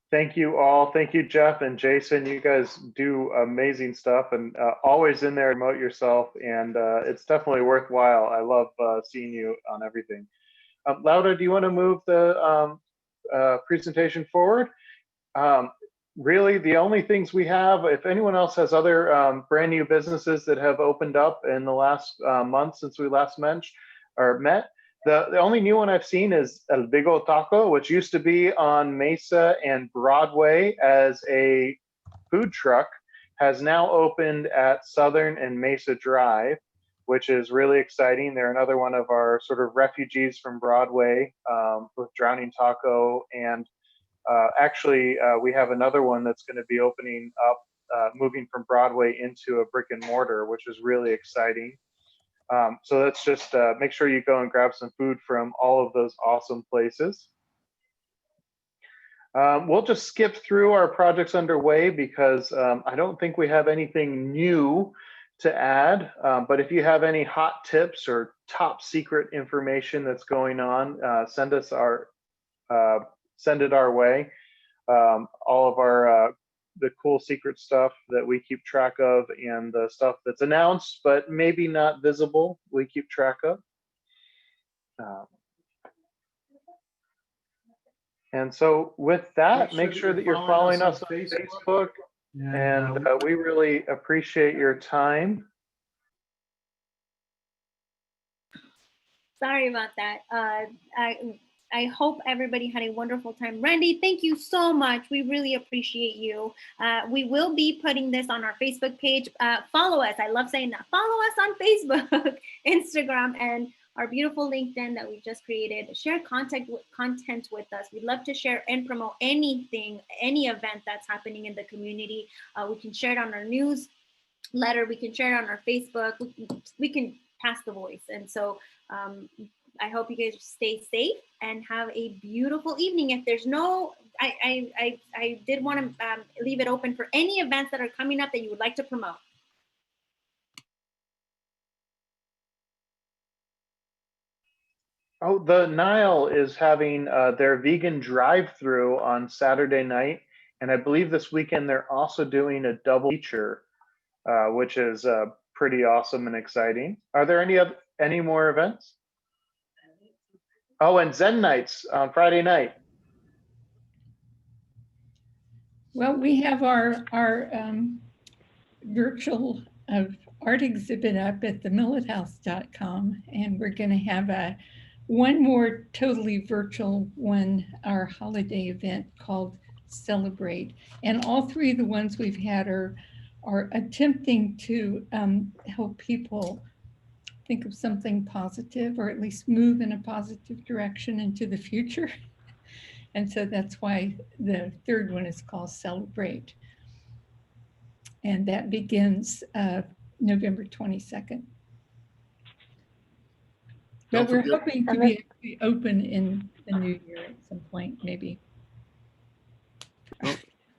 Thank you all. Thank you, Jeff and Jason. You guys do amazing stuff, and always in there, promote yourself. And it's definitely worthwhile. I love seeing you on everything. Lauda, do you want to move the presentation forward? Really, the only things we have, if anyone else has other brand new businesses that have opened up in the last month since we last met, the only new one I've seen is El Bigo Taco, which used to be on Mesa and Broadway as a food truck, has now opened at Southern and Mesa Drive, which is really exciting. They're another one of our sort of refugees from Broadway with Drowning Taco. And actually, we have another one that's going to be opening up, moving from Broadway into a brick and mortar, which is really exciting. So let's just make sure you go and grab some food from all of those awesome places. We'll just skip through our projects underway because I don't think we have anything new to add. But if you have any hot tips or top secret information that's going on, send it our way. All of our the cool secret stuff that we keep track of, and the stuff that's announced but maybe not visible, we keep track of. And so with that, make sure that you're following us on Facebook, and we really appreciate your time. Sorry about that. I hope everybody had a wonderful time. Randy, thank you so much. We really appreciate you. We will be putting this on our Facebook page. Follow us. I love saying that. Follow us on Facebook, Instagram, and our beautiful LinkedIn that we just created. Share content with us. We'd love to share and promote anything, any event that's happening in the community. We can share it on our newsletter. We can share it on our Facebook. We can pass the voice. And so I hope you guys stay safe and have a beautiful evening. If there's no, I did want to leave it open for any events that are coming up that you would like to promote. Oh, the Nile is having their vegan drive-through on Saturday night, and I believe this weekend they're also doing a double feature, which is pretty awesome and exciting. Are there any more events? Oh, and Zen nights on Friday night. Well, we have our virtual art exhibit up at themillethouse.com, and we're going to have one more totally virtual one, our holiday event called Celebrate. And all three of the ones we've had are attempting to help people think of something positive, or at least move in a positive direction into the future. And so that's why the third one is called Celebrate. And that begins November 22nd. But we're hoping to be open in the new year at some point, maybe.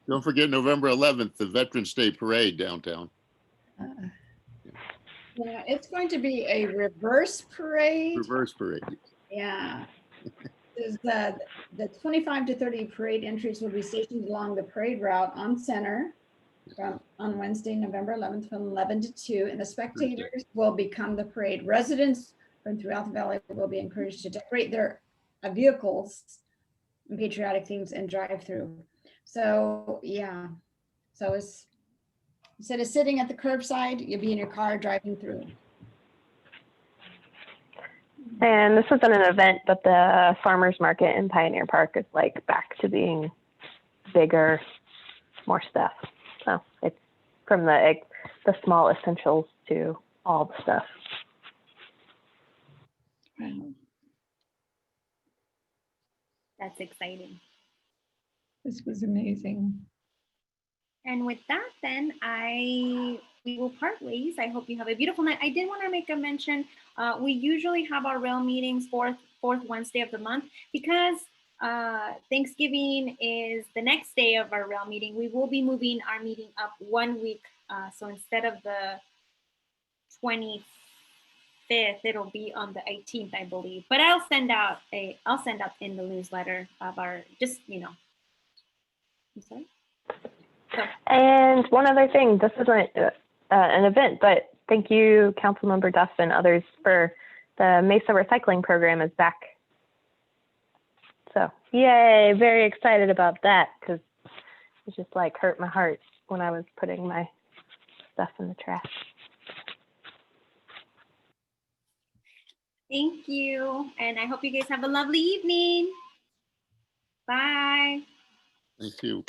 Don't forget November 11th, the Veterans Day Parade downtown. Yeah, it's going to be a reverse parade. Reverse parade. Yeah. The 25 to 30 parade entries will be stationed along the parade route on Center on Wednesday, November 11th from 11 to 2, and the spectators will become the parade. Residents from throughout the valley will be encouraged to decorate their vehicles in patriotic themes and drive through. So yeah, so it's instead of sitting at the curbside, you'll be in your car driving through. And this wasn't an event, but the farmers market in Pioneer Park is like back to being bigger, more stuff. So it's from the small essentials to all the stuff. That's exciting. This was amazing. And with that, then we will part ways. I hope you have a beautiful night. I did want to make a mention. We usually have our rail meetings fourth Wednesday of the month because Thanksgiving is the next day of our rail meeting. We will be moving our meeting up 1 week. So instead of the 25th, it'll be on the 18th, I believe. But I'll send out in the newsletter of our I'm sorry. So. And one other thing, this isn't an event, but thank you, Councilmember Duff and others, for the Mesa recycling program is back. So yay, very excited about that because it just like hurt my heart when I was putting my stuff in the trash. Thank you. And I hope you guys have a lovely evening. Bye. Thank you.